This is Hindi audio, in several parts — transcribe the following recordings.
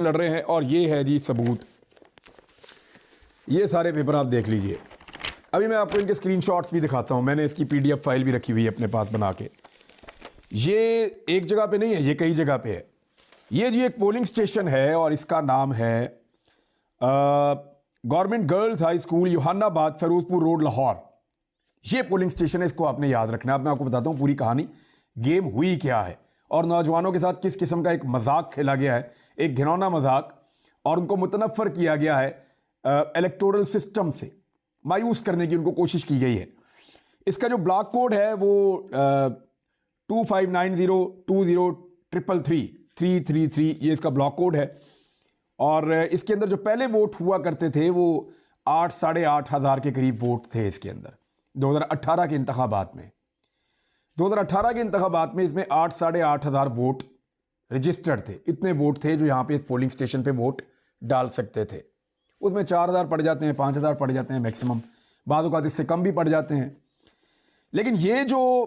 लड़ रहे हैं। और ये है जी सबूत, ये सारे पेपर आप देख लीजिए। अभी मैं आपको इनके स्क्रीनशॉट्स भी दिखाता हूँ, मैंने इसकी पीडीएफ फाइल भी रखी हुई है अपने पास बना के। ये एक जगह पे नहीं है, ये कई जगह पे है। ये जी एक पोलिंग स्टेशन है और इसका नाम है government girls high school Youhanabad Ferozepur road Lahore. ये पोलिंग स्टेशन है, इसको आपने याद रखना है। अब मैं आपको बताता हूँ पूरी कहानी, गेम हुई क्या है और नौजवानों के साथ किस किस्म का एक मजाक खेला गया है, एक घिनौना मजाक, और उनको मुतनफ़र किया गया है इलेक्टोरल सिस्टम से, मायूस करने की उनको कोशिश की गई है। इसका जो ब्लॉक कोड है वो 2590203333 ये इसका ब्लॉक कोड है। और इसके अंदर जो पहले वोट हुआ करते थे वो 8-8,500 के करीब वोट थे इसके अंदर 2018 के इंतखाबात में। 2018 के इंतखाबात में इसमें 8-8,500 वोट रजिस्टर्ड थे। इतने वोट थे जो यहाँ पे इस पोलिंग स्टेशन पे वोट डाल सकते थे। उसमें 4,000 पड़ जाते हैं, 5,000 पड़ जाते हैं मैक्सिमम, बाद औक़ात इससे कम भी पड़ जाते हैं। लेकिन ये जो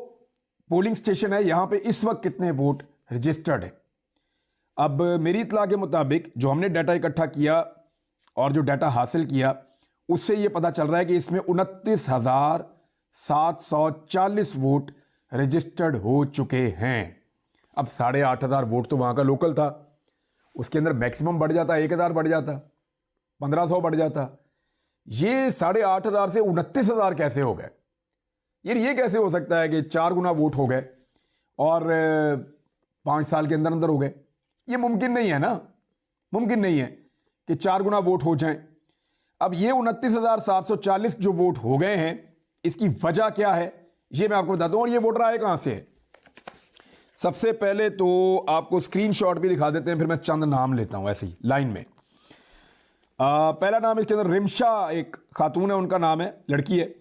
पोलिंग स्टेशन है यहाँ पे इस वक्त कितने वोट रजिस्टर्ड है? अब मेरी इत्तला के मुताबिक जो हमने डाटा इकट्ठा किया और जो डाटा हासिल किया उससे ये पता चल रहा है कि इसमें 29,740 वोट रजिस्टर्ड हो चुके हैं। अब 8,500 वोट तो वहाँ का लोकल था, उसके अंदर मैक्सिमम बढ़ जाता, 1,000 बढ़ जाता, 1,500 बढ़ जाता। ये 8,500 से 29,000 कैसे हो गए? ये कैसे हो सकता है कि 4 गुना वोट हो गए और 5 साल के अंदर अंदर हो गए? ये मुमकिन नहीं है ना, मुमकिन नहीं है कि 4 गुना वोट हो जाएं। अब ये 29,740 जो वोट हो गए हैं, इसकी वजह क्या है ये मैं आपको बताता हूं। और ये वोटर आए कहां से है? सबसे पहले तो आपको स्क्रीनशॉट भी दिखा देते हैं, फिर मैं चंद नाम लेता हूं ऐसी लाइन में। पहला नाम इसके अंदर रिमशा, एक खातून है, उनका नाम है, लड़की है,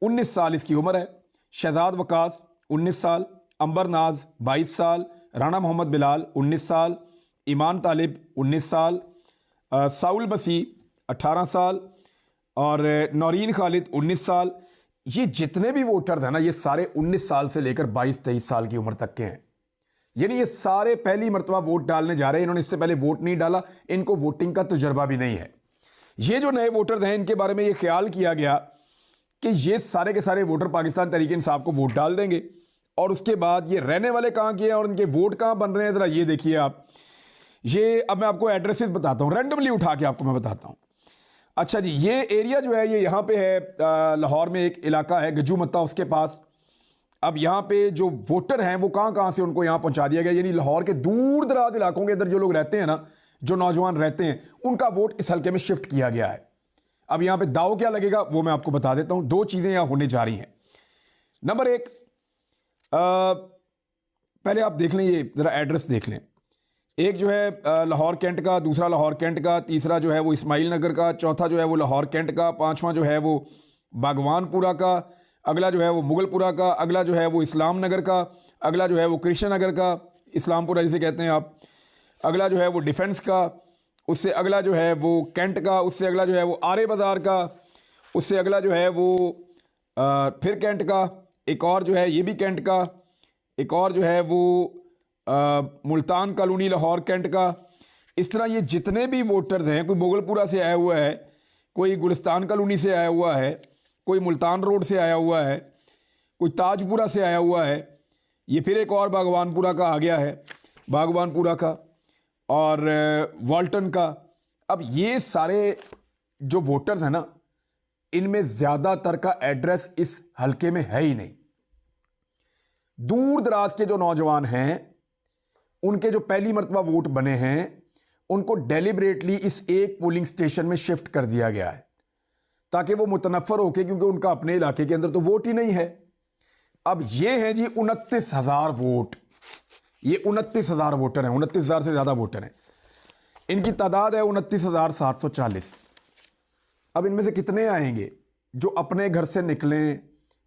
19 साल इसकी उम्र है। शहजाद वकास 19 साल, अंबर नाज 22 साल, राना मोहम्मद बिलाल 19 साल, ईमान तालिब 19 साल, साउल मसीह 18 साल और नौरीन खालिद 19 साल। ये जितने भी वोटर हैं ना, ये सारे 19 साल से लेकर 22-23 साल की उम्र तक के हैं। यानी ये सारे पहली मरतबा वोट डालने जा रहे हैं। इन्होंने इससे पहले वोट नहीं डाला, इनको वोटिंग का तजुर्बा भी नहीं है। ये जो नए वोटर हैं इनके बारे में ये ख्याल किया गया कि ये सारे के सारे वोटर पाकिस्तान तहरीक इंसाफ को वोट डाल देंगे और उसके बाद ये रहने वाले कहाँ के हैं और इनके वोट कहाँ बन रहे हैं, ज़रा ये देखिए आप। ये अब मैं आपको एड्रेसेस बताता हूँ, रैंडमली उठा के आपको मैं बताता हूँ। अच्छा जी, ये एरिया जो है ये यहाँ पे है, लाहौर में एक इलाका है गज्जू मत्ता, उसके पास। अब यहाँ पे जो वोटर हैं वो कहाँ कहाँ से उनको यहाँ पहुँचा दिया गया, यानी लाहौर के दूर दराज इलाकों के अंदर जो लोग रहते हैं ना, जो नौजवान रहते हैं, उनका वोट इस हल्के में शिफ्ट किया गया है। अब यहाँ पे दाव क्या लगेगा वो मैं आपको बता देता हूँ। 2 चीज़ें यहाँ होने जा रही हैं। नंबर 1, पहले आप देख लें, ये ज़रा एड्रेस देख लें। एक जो है लाहौर कैंट का, दूसरा लाहौर कैंट का, तीसरा जो है वो इस्माइल नगर का, चौथा जो है वो लाहौर कैंट का, 5वां जो है वो बागवानपुरा का, अगला जो है वो मुगलपुरा का, अगला जो है वो इस्लाम नगर का, अगला जो है वो कृष्ण नगर का, इस्लामपुरा जिसे कहते हैं आप, अगला जो है वो डिफेंस का, उससे अगला जो है वो कैंट का, उससे अगला जो है वो आरे बाज़ार का, उससे अगला जो है वो फिर कैंट का, एक और जो है ये भी कैंट का, एक और जो है वो मुल्तान कॉलोनी लाहौर कैंट का। इस तरह ये जितने भी वोटर्स हैं, कोई मुगलपुरा से आया हुआ है, कोई गुलिस्तान कॉलोनी से आया हुआ है, कोई मुल्तान रोड से आया हुआ है, कोई ताजपुरा से आया हुआ है, ये फिर एक और बागवानपुरा का आ गया है, बागवानपुरा का और वाल्टन का। अब ये सारे जो वोटर्स हैं ना, इनमें ज़्यादातर का एड्रेस इस हल्के में है ही नहीं। दूर दराज के जो नौजवान हैं, उनके जो पहली मरतबा वोट बने हैं, उनको डेलिबरेटली इस एक पोलिंग स्टेशन में शिफ्ट कर दिया गया है ताकि वो मुतनफ़र होके, क्योंकि उनका अपने इलाके के अंदर तो वोट ही नहीं है। अब ये हैं जी 29,000 वोट, ये 29,000 वोटर हैं, 29,000 से ज़्यादा वोटर हैं। इनकी तादाद है 29,740। अब इनमें से कितने आएंगे जो अपने घर से निकलें,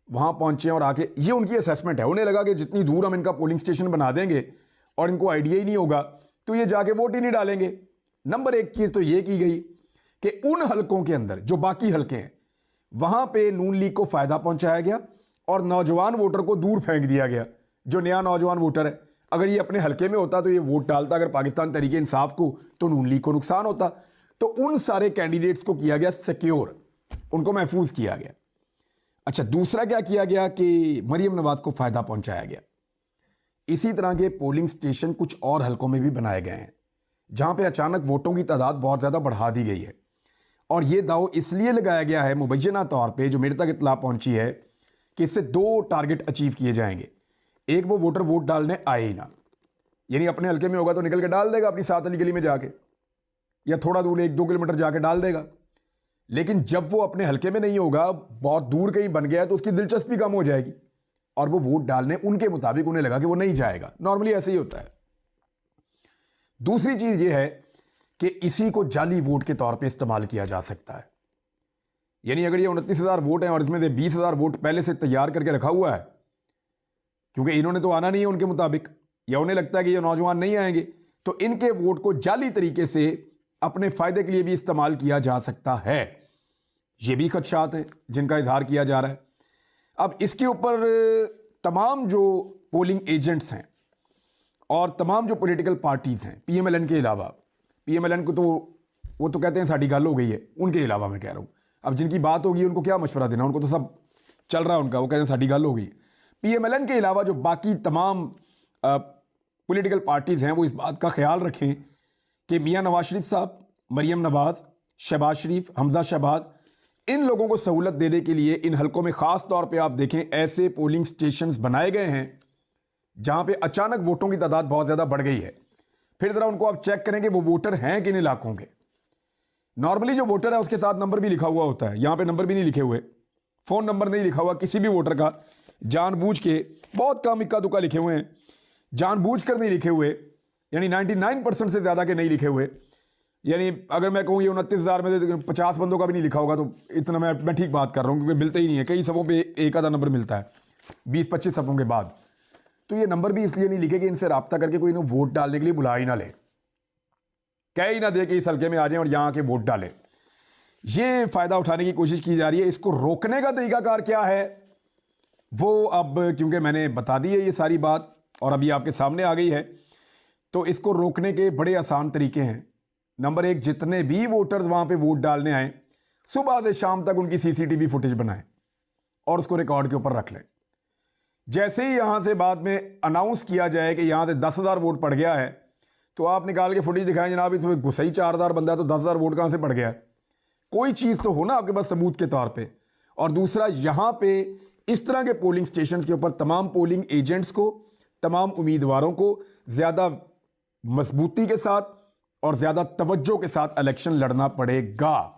वहाँ पहुँचें और आके, ये उनकी असेसमेंट है। उन्हें लगा कि जितनी दूर हम इनका पोलिंग स्टेशन बना देंगे और इनको आइडिया ही नहीं होगा तो ये जाके वोट ही नहीं डालेंगे। नंबर 1 चीज़ तो ये की गई कि उन हलकों के अंदर जो बाकी हलके हैं वहाँ पे नून लीग को फ़ायदा पहुँचाया गया और नौजवान वोटर को दूर फेंक दिया गया। जो नया नौजवान वोटर है अगर ये अपने हलके में होता तो ये वोट डालता अगर पाकिस्तान तरीके इंसाफ को, तो नून लीग को नुकसान होता। तो उन सारे कैंडिडेट्स को किया गया सिक्योर, उनको महफूज किया गया। अच्छा, दूसरा क्या किया गया कि मरियम नवाज को फायदा पहुंचाया गया। इसी तरह के पोलिंग स्टेशन कुछ और हलकों में भी बनाए गए हैं जहां पे अचानक वोटों की तादाद बहुत ज़्यादा बढ़ा दी गई है। और ये दाव इसलिए लगाया गया है मुबैना तौर पे, जो मेरे तक इत्तला पहुंची है, कि इससे दो टारगेट अचीव किए जाएंगे। एक, वो वोटर वोट डालने आए ही ना, यानी अपने हलके में होगा तो निकल के डाल देगा अपनी सात अली गली में जाके, या थोड़ा दूर 1-2 किलोमीटर जाके डाल देगा। लेकिन जब वो अपने हलके में नहीं होगा, बहुत दूर कहीं बन गया है, तो उसकी दिलचस्पी कम हो जाएगी और वो वोट डालने उनके मुताबिक उन्हें लगा कि वो नहीं जाएगा। नॉर्मली ऐसे ही होता है। दूसरी चीज ये है कि इसी को जाली वोट के तौर पे इस्तेमाल किया जा सकता है। यानी अगर ये 29,000 वोट हैं और इसमें से 20,000 वोट पहले से तैयार करके रखा हुआ है, क्योंकि इन्होंने तो आना नहीं है उनके मुताबिक, या उन्हें लगता है कि ये नौजवान नहीं आएंगे, तो इनके वोट को जाली तरीके से अपने फायदे के लिए भी इस्तेमाल किया जा सकता है। ये भी खदशात हैं जिनका इजहार किया जा रहा है। अब इसके ऊपर तमाम जो पोलिंग एजेंट्स हैं और तमाम जो पॉलिटिकल पार्टीज़ हैं, पीएमएलएन के अलावा, पीएमएलएन को तो वो तो कहते हैं साड़ी गल हो गई है, उनके अलावा मैं कह रहा हूँ, अब जिनकी बात होगी उनको क्या मशवरा देना, उनको तो सब चल रहा है उनका, वो कहते हैं साड़ी गल हो गई। पीएमएलएन के अलावा जो बाकी तमाम पॉलिटिकल पार्टीज़ हैं वो इस बात का ख्याल रखें कि मियाँ नवाज शरीफ साहब, मरियम नवाज, शहबाज शरीफ, हमजा शहबाज, इन लोगों को सहूलत देने के लिए इन हलकों में ख़ास तौर पे आप देखें ऐसे पोलिंग स्टेशंस बनाए गए हैं जहां पे अचानक वोटों की तादाद बहुत ज़्यादा बढ़ गई है। फिर ज़रा उनको आप चेक करें कि वो वोटर हैं किन इलाकों के। नॉर्मली जो वोटर है उसके साथ नंबर भी लिखा हुआ होता है, यहाँ पे नंबर भी नहीं लिखे हुए, फ़ोन नंबर नहीं लिखा हुआ किसी भी वोटर का, जानबूझ के, बहुत कम इक्का दुक्का लिखे हुए हैं, जानबूझ कर नहीं लिखे हुए, यानी 99% से ज़्यादा के नहीं लिखे हुए। यानी अगर मैं कहूँ ये 29,000 में से 50 बंदों का भी नहीं लिखा होगा तो इतना मैं ठीक बात कर रहा हूँ, क्योंकि मिलते ही नहीं है, कई सफ़ों पे एक आधा नंबर मिलता है 20-25 सफ़ों के बाद। तो ये नंबर भी इसलिए नहीं लिखे कि इनसे रब्ता करके कोई इन्हें वोट डालने के लिए बुला ही ना ले, कह ही ना दे कि इस हल्के में आ जाएं और यहाँ आके वोट डालें। ये फ़ायदा उठाने की कोशिश की जा रही है। इसको रोकने का तरीकाकार क्या है वो अब, क्योंकि मैंने बता दी है ये सारी बात और अभी आपके सामने आ गई है, तो इसको रोकने के बड़े आसान तरीके हैं। नंबर 1, जितने भी वोटर्स वहाँ पे वोट डालने आए, सुबह से शाम तक उनकी सीसीटीवी फुटेज बनाएं और उसको रिकॉर्ड के ऊपर रख लें। जैसे ही यहाँ से बाद में अनाउंस किया जाए कि यहाँ से 10,000 वोट पड़ गया है, तो आप निकाल के फुटेज दिखाएं, जनाब इसमें घुसा ही 4,000 बंदा है तो 10,000 वोट कहाँ से पड़ गया है। कोई चीज़ तो हो ना आपके पास सबूत के तौर पर। और दूसरा, यहाँ पे इस तरह के पोलिंग स्टेशन के ऊपर तमाम पोलिंग एजेंट्स को, तमाम उम्मीदवारों को ज़्यादा मजबूती के साथ और ज़्यादा तवज्जो के साथ इलेक्शन लड़ना पड़ेगा।